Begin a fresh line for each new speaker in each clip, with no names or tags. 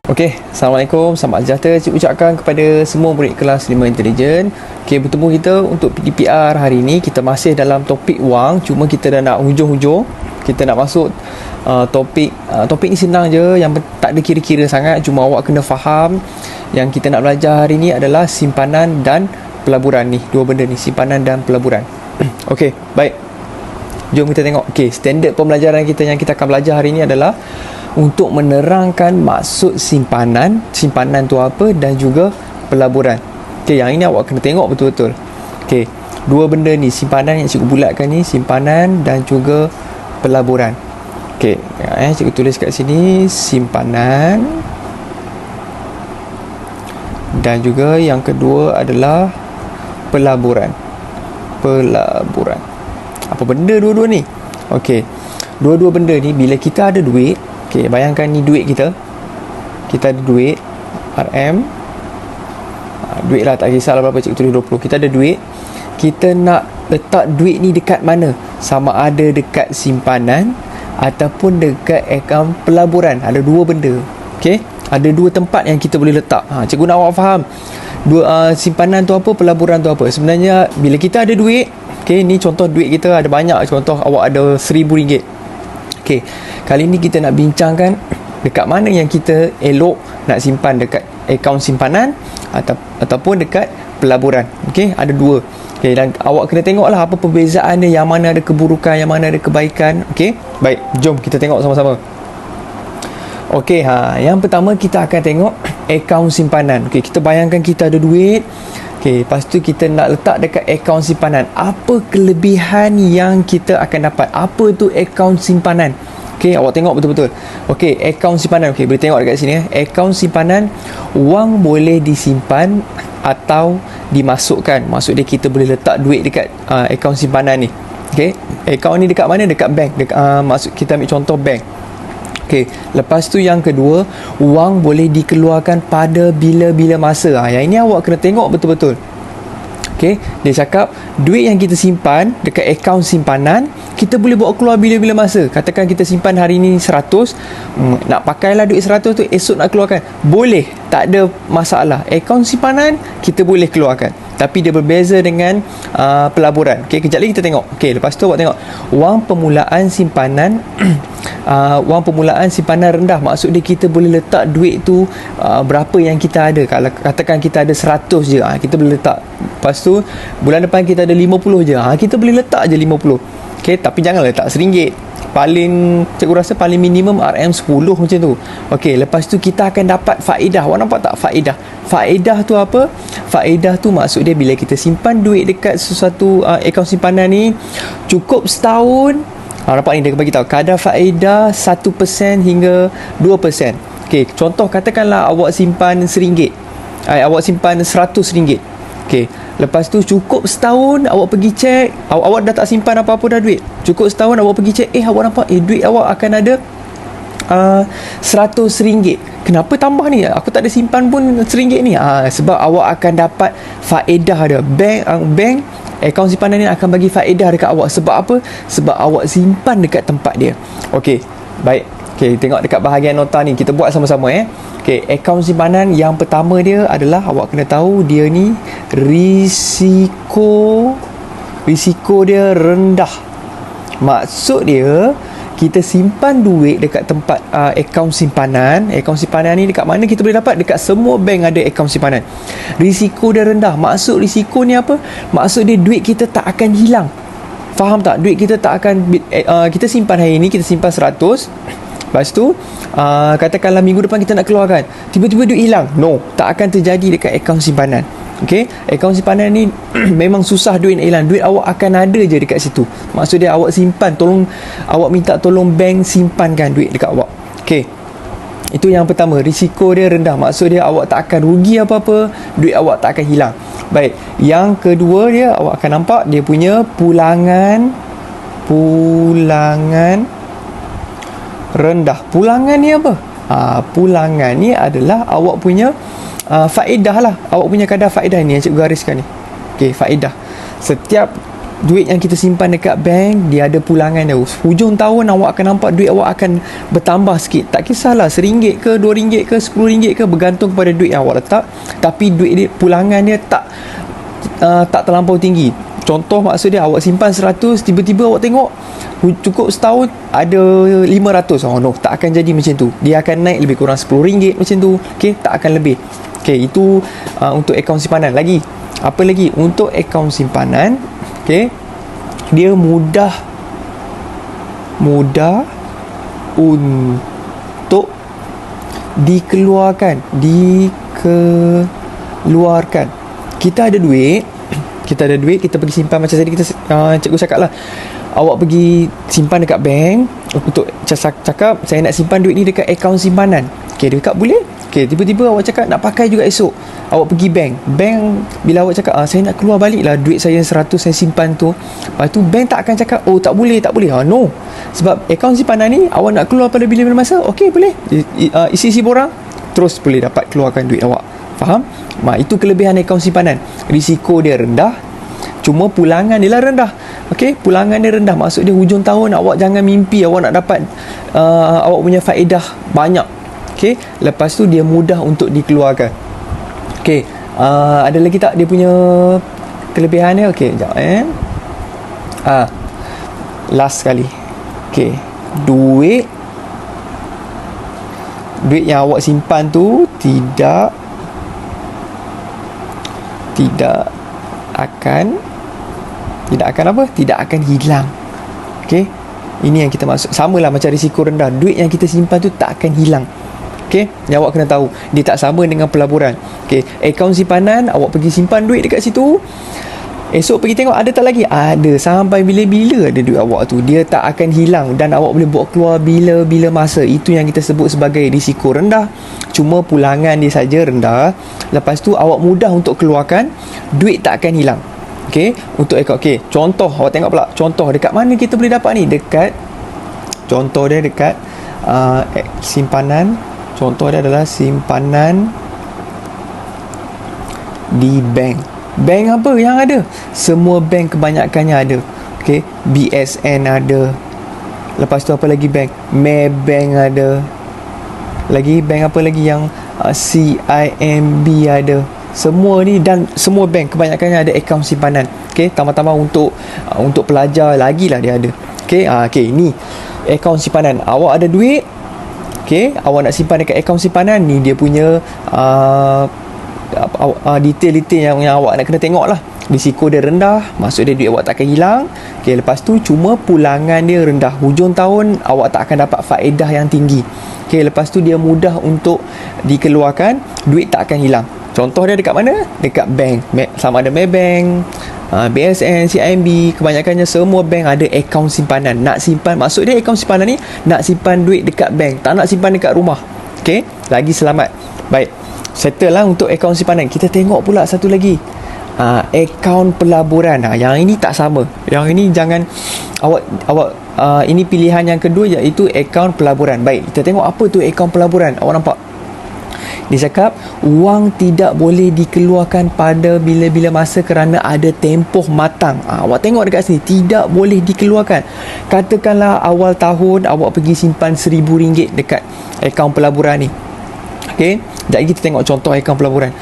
Okey, Assalamualaikum, selamat sejahtera saya ucapkan kepada semua murid kelas 5 Intelijen. Okey, bertemu kita untuk PDPR hari ini. Kita masih dalam topik wang, cuma kita dah nak hujung-hujung. Kita nak masuk topik ni senang je, yang tak ada kira-kira sangat, cuma awak kena faham. Yang kita nak belajar hari ini adalah simpanan dan pelaburan ni. Dua benda ni, simpanan dan pelaburan. Okey, baik. Jom kita tengok. Okey, standard pembelajaran kita yang kita akan belajar hari ini adalah untuk menerangkan maksud simpanan tu apa, dan juga pelaburan. Okey, yang ini awak kena tengok betul-betul. Okey, dua benda ni, simpanan yang cikgu bulatkan ni, simpanan dan juga pelaburan. Okey, cikgu tulis kat sini simpanan, dan juga yang kedua adalah pelaburan. Apa benda dua-dua ni? Okey, dua-dua benda ni bila kita ada duit. Okey, bayangkan ni duit kita. Kita ada duit RM. Duit lah, tak kisahlah berapa, cikgu tulis 20. Kita ada duit. Kita nak letak duit ni dekat mana? Sama ada dekat simpanan ataupun dekat akaun pelaburan. Ada dua benda. Okey, ada dua tempat yang kita boleh letak. Cikgu nak awak faham. Simpanan tu apa, pelaburan tu apa. Sebenarnya bila kita ada duit, okey, ni contoh duit kita ada banyak. Contoh awak ada RM1,000. Okey, kali ni kita nak bincangkan dekat mana yang kita elok nak simpan, dekat akaun simpanan ataupun dekat pelaburan. Okey, ada dua. Okey, dan awak kena tengoklah apa perbezaan dia, yang mana ada keburukan, yang mana ada kebaikan. Okey, baik, jom kita tengok sama-sama. Okey, yang pertama kita akan tengok akaun simpanan. Okey, kita bayangkan kita ada duit. Okey, lepas tu kita nak letak dekat akaun simpanan. Apa kelebihan yang kita akan dapat? Apa tu akaun simpanan? Okey, awak tengok betul-betul. Okey, akaun simpanan. Okey, boleh tengok dekat sini. Akaun simpanan, wang boleh disimpan atau dimasukkan. Maksud dia kita boleh letak duit dekat akaun simpanan ni. Okey, akaun ni dekat mana? Dekat bank. Maksud kita ambil contoh bank. Okey, lepas tu yang kedua, wang boleh dikeluarkan pada bila-bila masa. Yang ini awak kena tengok betul-betul. Okey, dia cakap duit yang kita simpan dekat akaun simpanan, kita boleh bawa keluar bila-bila masa. Katakan kita simpan hari ni 100, nak pakailah duit 100 tu, esok nak keluarkan. Boleh, tak ada masalah. Akaun simpanan kita boleh keluarkan. Tapi dia berbeza dengan pelaburan. Okey, kejap lagi kita tengok. Okey, lepas tu awak tengok wang permulaan simpanan. Wang permulaan simpanan rendah, maksud dia kita boleh letak duit tu berapa yang kita ada. Kalau katakan kita ada 100 je, kita boleh letak. Lepas tu bulan depan kita ada 50 je, kita boleh letak je 50. Okey, tapi jangan letak RM1. Paling, cikgu rasa paling minimum RM10 macam tu. Okey, lepas tu kita akan dapat faedah. Awak nampak tak faedah? Faedah tu apa? Faedah tu maksud dia bila kita simpan duit dekat sesuatu akaun simpanan ni cukup setahun. Nampak ni dia bagi tahu kadar faedah 1% hingga 2%. Okey, contoh katakanlah awak simpan RM1. Awak simpan RM100. Okey, lepas tu cukup setahun awak pergi cek, awak dah tak simpan apa-apa dah duit. Cukup setahun awak pergi cek, awak nampak duit awak akan ada RM100. Kenapa tambah ni? Aku tak ada simpan pun RM1 ni. Sebab awak akan dapat faedah dia. Bank akaun simpanan ni akan bagi faedah dekat awak. Sebab apa? Sebab awak simpan dekat tempat dia. Okey, baik. Okey, tengok dekat bahagian nota ni. Kita buat sama-sama Okey, akaun simpanan yang pertama dia adalah awak kena tahu dia ni risiko dia rendah. Maksud dia kita simpan duit dekat tempat akaun simpanan. Akaun simpanan ni dekat mana kita boleh dapat? Dekat semua bank ada akaun simpanan. Risiko dia rendah. Maksud risiko ni apa? Maksud dia duit kita tak akan hilang. Faham tak? Duit kita tak akan kita simpan hari ni, kita simpan 100. Lepas tu katakanlah minggu depan kita nak keluarkan, tiba-tiba duit hilang. No, tak akan terjadi dekat akaun simpanan. Okey, akaun simpanan ni memang susah duit nak hilang. Duit awak akan ada je dekat situ. Maksud dia awak simpan, awak minta tolong bank simpankan duit dekat awak. Okey, itu yang pertama, risiko dia rendah. Maksud dia awak tak akan rugi apa-apa, duit awak tak akan hilang. Baik, yang kedua dia awak akan nampak dia punya pulangan rendah. Pulangan ni apa? Pulangan ni adalah awak punya faedah lah. Awak punya kadar faedah ni yang cikgu gariskan ni. Okey, faedah. Setiap duit yang kita simpan dekat bank, dia ada pulangan dia. Hujung tahun awak akan nampak duit awak akan bertambah sikit. Tak kisahlah RM1 ke RM2 ke RM10 ke, bergantung kepada duit yang awak letak. Tapi duit dia, pulangan dia tak terlampau tinggi. Contoh maksud dia, awak simpan 100, tiba-tiba awak tengok cukup setahun ada 500. Oh no, tak akan jadi macam tu. Dia akan naik lebih kurang RM10 macam tu. Okay, tak akan lebih. Okay, itu untuk akaun simpanan. Lagi, apa lagi? Untuk akaun simpanan, okay, dia mudah untuk dikeluarkan. Kita ada duit, kita pergi simpan. Macam tadi cikgu cakap lah, awak pergi simpan dekat bank. Untuk cakap saya nak simpan duit ni dekat akaun simpanan. Okay, dia cakap boleh. Okay, tiba-tiba awak cakap nak pakai juga esok, awak pergi bank. Bila awak cakap saya nak keluar balik lah duit saya 100 saya simpan tu, lepas tu bank tak akan cakap oh tak boleh. No, sebab akaun simpanan ni awak nak keluar pada bila-bila masa, okay boleh, isi-isi borang, terus boleh dapat keluarkan duit awak. Faham? Itu kelebihan akaun simpanan. Risiko dia rendah, cuma pulangan dia lah rendah. Okay, pulangan dia rendah, maksud dia hujung tahun awak jangan mimpi awak nak dapat awak punya faedah banyak. Okay, lepas tu dia mudah untuk dikeluarkan. Okay, ada lagi tak dia punya kelebihan dia? Okay, sekejap last sekali. Okay, duit yang awak simpan tu tidak akan hilang. Okay, ini yang kita maksud. Samalah macam risiko rendah, duit yang kita simpan tu tak akan hilang. Okay, yang awak kena tahu, dia tak sama dengan pelaburan. Okay, akaun simpanan, awak pergi simpan duit dekat situ, esok pergi tengok ada tak lagi? Ada, sampai bila-bila ada duit awak tu. Dia tak akan hilang dan awak boleh bawa keluar bila-bila masa. Itu yang kita sebut sebagai risiko rendah, cuma pulangan dia saja rendah. Lepas tu awak mudah untuk keluarkan, duit tak akan hilang. Okay, untuk akaun. Okay, contoh, awak tengok pula contoh dekat mana kita boleh dapat ni. Contoh dia dekat simpanan. Contoh dia adalah simpanan di bank. Bank apa yang ada? Semua bank kebanyakannya ada. Okay, BSN ada. Lepas tu apa lagi bank? Maybank ada. Lagi bank apa lagi yang CIMB ada. Semua ni, dan semua bank kebanyakannya ada akaun simpanan. Okay, tambah-tambah untuk pelajar lagi lah dia ada. Okay, ni akaun simpanan. Awak ada duit, okay, awak nak simpan dekat akaun simpanan ni, dia punya detail-detail yang awak nak kena tengok lah. Risiko dia rendah, maksud dia duit awak tak akan hilang. Okay, lepas tu cuma pulangan dia rendah. Hujung tahun awak tak akan dapat faedah yang tinggi. Okay, lepas tu dia mudah untuk dikeluarkan, duit tak akan hilang. Contoh dia dekat mana? Dekat bank. Sama ada Maybank, BSN, CIMB, kebanyakannya semua bank ada akaun simpanan. Nak simpan, maksud dia akaun simpanan ni nak simpan duit dekat bank, tak nak simpan dekat rumah. Okay, lagi selamat. Baik, settle lah untuk akaun simpanan. Kita tengok pula satu lagi, akaun pelaburan. Yang ini tak sama. Yang ini jangan awak ini pilihan yang kedua, iaitu akaun pelaburan. Baik, kita tengok apa tu akaun pelaburan. Awak nampak dia cakap wang tidak boleh dikeluarkan pada bila-bila masa kerana ada tempoh matang. Awak tengok dekat sini, tidak boleh dikeluarkan. Katakanlah awal tahun awak pergi simpan RM1,000 dekat akaun pelaburan ni. Okay, jadi kita tengok contoh akaun pelaburan.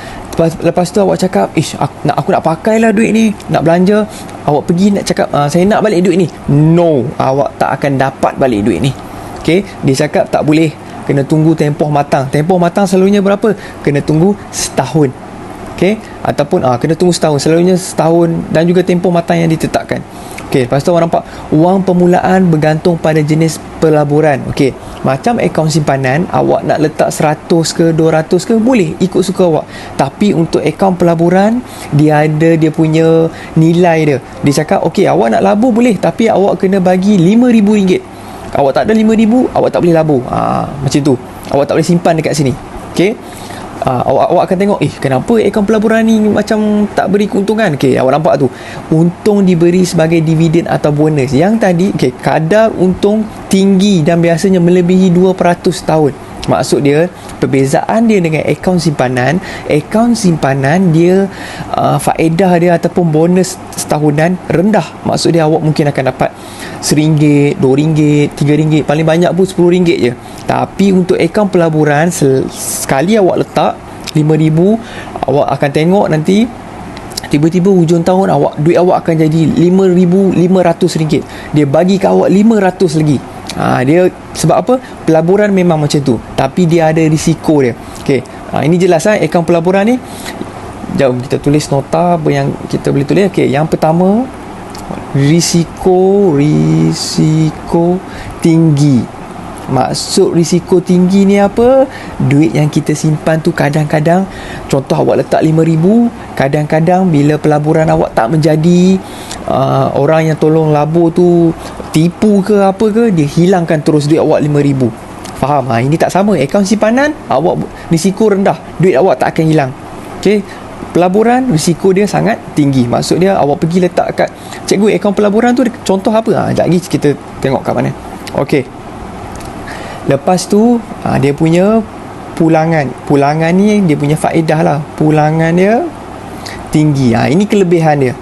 Lepas tu awak cakap, aku nak pakailah duit ni, nak belanja. Awak pergi nak cakap, saya nak balik duit ni. No, awak tak akan dapat balik duit ni. Okay, dia cakap tak boleh, kena tunggu tempoh matang. Tempoh matang selalunya berapa? Kena tunggu setahun. Okay, ataupun kena tunggu setahun. Selalunya setahun, dan juga tempoh matang yang ditetapkan. Okay, lepas tu awak nampak wang permulaan bergantung pada jenis pelaburan. Okay, macam akaun simpanan, awak nak letak 100 ke 200 ke, boleh, ikut suka awak. Tapi untuk akaun pelaburan, dia ada dia punya nilai dia. Dia cakap okay, awak nak labur boleh, tapi awak kena bagi RM5,000. Awak tak ada RM5,000, awak tak boleh labur. Macam tu, awak tak boleh simpan dekat sini. Okay, awak akan tengok, kenapa akaun pelaburan ni macam tak beri keuntungan. Okay, awak nampak tu, untung diberi sebagai dividen atau bonus. Yang tadi, okay, kadar untung tinggi dan biasanya melebihi 2% tahun. Maksud dia, perbezaan dia dengan akaun simpanan dia faedah dia ataupun bonus setahunan rendah. Maksud dia awak mungkin akan dapat RM1, RM2, RM3, paling banyak pun RM10 je. Tapi untuk akaun pelaburan, sekali awak letak RM5,000, awak akan tengok nanti tiba-tiba hujung tahun duit awak akan jadi RM5,500. Dia bagi kat awak RM500 lagi. Dia sebab apa? Pelaburan memang macam tu, tapi dia ada risiko dia. Okey. Ini jelas akaun pelaburan ni. Jom kita tulis nota apa yang kita boleh tulis. Okey, yang pertama, risiko tinggi. Maksud risiko tinggi ni apa? Duit yang kita simpan tu kadang-kadang, contoh awak letak RM5,000, kadang-kadang bila pelaburan awak tak menjadi, orang yang tolong labur tu tipu ke apa ke, dia hilangkan terus duit awak RM5,000. Faham? Ini tak sama. Akaun simpanan awak risiko rendah, duit awak tak akan hilang. Okey. Pelaburan risiko dia sangat tinggi. Maksud dia awak pergi letak kat, cikgu, akaun pelaburan tu contoh apa? Sekejap lagi kita tengok kat mana. Okey. Lepas tu dia punya pulangan ni dia punya faedah lah. Pulangan dia tinggi. Ini kelebihan dia.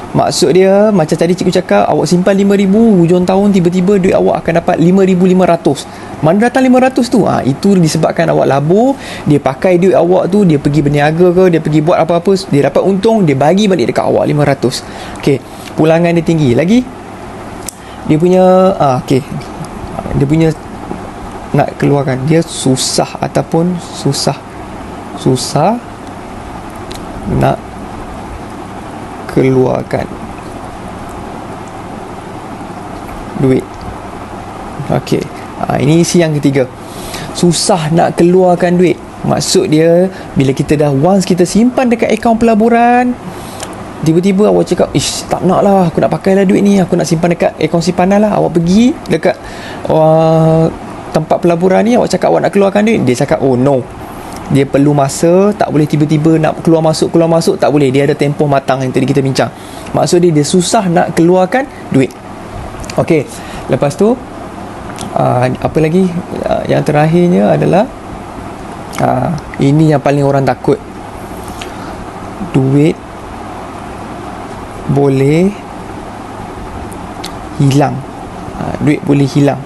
Maksud dia macam tadi cikgu cakap, awak simpan RM5,000, hujung tahun tiba-tiba duit awak akan dapat RM5,500. Mana datang RM500 tu? Itu disebabkan awak labur, dia pakai duit awak tu, dia pergi berniaga ke, dia pergi buat apa-apa, dia dapat untung, dia bagi balik dekat awak RM500. Okey, pulangan dia tinggi. Lagi dia punya dia punya nak keluarkan dia susah ataupun susah nak keluarkan duit. Okey. Ini isi yang ketiga. Susah nak keluarkan duit. Maksud dia, bila kita dah once kita simpan dekat akaun pelaburan, tiba-tiba awak cakap, tak nak lah, aku nak pakai lah duit ni, aku nak simpan dekat akaun simpanan lah. Awak pergi dekat tempat pelaburan ni, awak cakap awak nak keluarkan duit, dia cakap, oh no, dia perlu masa, tak boleh tiba-tiba nak keluar masuk, tak boleh, dia ada tempoh matang yang tadi kita bincang. Maksud dia susah nak keluarkan duit. Okey, lepas tu apa lagi, yang terakhirnya adalah ini yang paling orang takut, duit boleh hilang. Duit boleh hilang.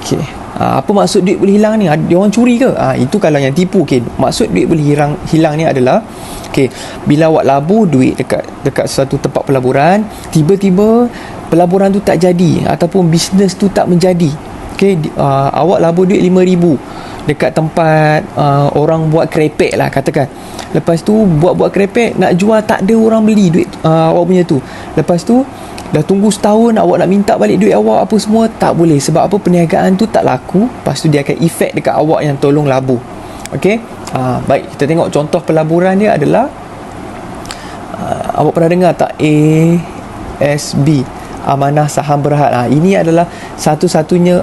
Okey. Apa maksud duit boleh hilang ni? Dia orang curi ke? Itu kalau yang tipu. Okey. Maksud duit boleh hilang ni adalah, okey, bila awak labur duit dekat suatu tempat pelaburan, tiba-tiba pelaburan tu tak jadi ataupun bisnes tu tak menjadi. Okey, awak labur duit RM5,000 dekat tempat orang buat kerepek lah katakan. Lepas tu buat kerepek, nak jual tak ada orang beli duit awak punya tu. Lepas tu dah tunggu setahun, awak nak minta balik duit awak apa semua, tak boleh. Sebab apa? Perniagaan tu tak laku. Lepas tu dia akan efek dekat awak yang tolong labur. Okey. Baik, kita tengok contoh pelaburan dia adalah, awak pernah dengar tak ASB, Amanah Saham Berhad? Ini adalah satu-satunya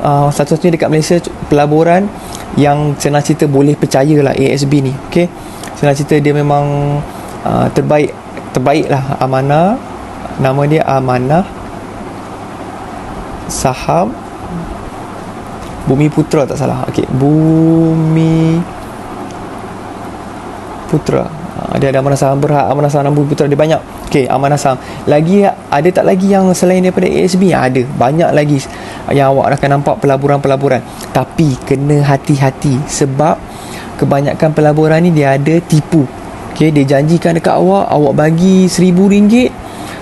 dekat Malaysia pelaburan yang senang cerita boleh percayalah, ASB ni. Okey. Senang cerita dia memang terbaik lah. Amanah, nama dia Amanah Saham Bumi Putra, tak salah. Okey, Bumi Putra. Dia ada Amanah Saham Berhad, Amanah Saham Bumi Putra, dia banyak. Okey, Amanah Saham. Lagi ada tak lagi yang selain daripada ASB? Ada, banyak lagi yang awak akan nampak pelaburan-pelaburan. Tapi kena hati-hati, sebab kebanyakan pelaburan ni dia ada tipu. Okey, dia janjikan dekat awak bagi RM1,000,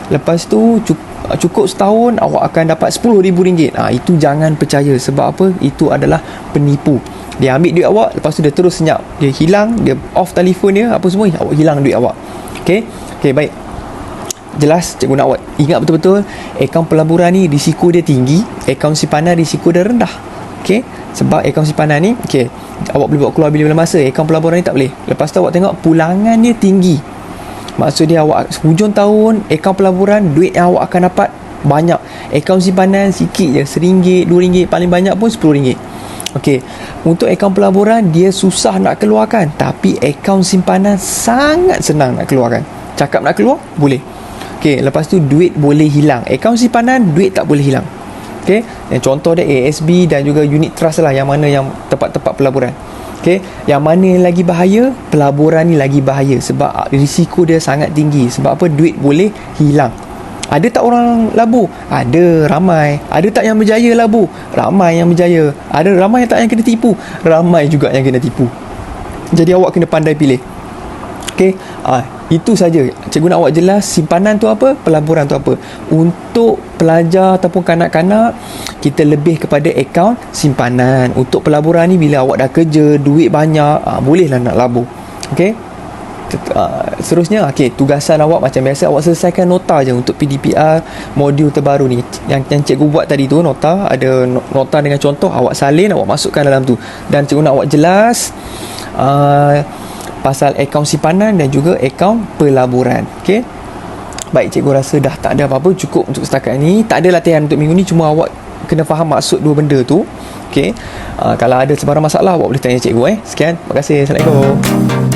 lepas tu cukup setahun awak akan dapat RM10,000. Itu jangan percaya. Sebab apa? Itu adalah penipu. Dia ambil duit awak, lepas tu dia terus senyap, dia hilang, dia off telefon dia, apa semua, awak hilang duit awak. Okey, baik, jelas cikgu nak awak ingat betul-betul, akaun pelaburan ni risiko dia tinggi, akaun simpanan risiko dia rendah. Okey, sebab akaun simpanan ni, okey, awak boleh buat keluar bila-bila masa. Akaun pelaburan ni tak boleh. Lepas tu awak tengok pulangan dia tinggi. Maksud dia awak hujung tahun, akaun pelaburan, duit yang awak akan dapat banyak. Akaun simpanan sikit je, RM1, RM2, paling banyak pun RM10. Okey, untuk akaun pelaburan dia susah nak keluarkan, tapi akaun simpanan sangat senang nak keluarkan. Cakap nak keluar, boleh. Okey, lepas tu duit boleh hilang. Akaun simpanan, duit tak boleh hilang. Okey, yang contoh dia ASB dan juga unit trust lah, yang mana yang tempat-tempat pelaburan. Okey, yang mana yang lagi bahaya? Pelaburan ni lagi bahaya sebab risiko dia sangat tinggi. Sebab apa? Duit boleh hilang. Ada tak orang labur? Ada, ramai. Ada tak yang berjaya labur? Ramai yang berjaya. Ada ramai tak yang kena tipu? Ramai juga yang kena tipu. Jadi awak kena pandai pilih. Okey, itu saja. Cikgu nak awak jelas simpanan tu apa, pelaburan tu apa. Untuk pelajar ataupun kanak-kanak, kita lebih kepada akaun simpanan. Untuk pelaburan ni, bila awak dah kerja, duit banyak, bolehlah nak labur. Okey. Seterusnya, tugasan awak macam biasa, awak selesaikan nota je untuk PDPR modul terbaru ni. Yang cikgu buat tadi tu, nota, ada nota dengan contoh, awak salin, awak masukkan dalam tu. Dan cikgu nak awak jelas pasal akaun simpanan dan juga akaun pelaburan. Okey. Baik, cikgu rasa dah tak ada apa-apa, cukup untuk setakat ni. Tak ada latihan untuk minggu ni, cuma awak kena faham maksud dua benda tu. Okey. Kalau ada sebarang masalah, awak boleh tanya cikgu. Sekian, terima kasih. Assalamualaikum.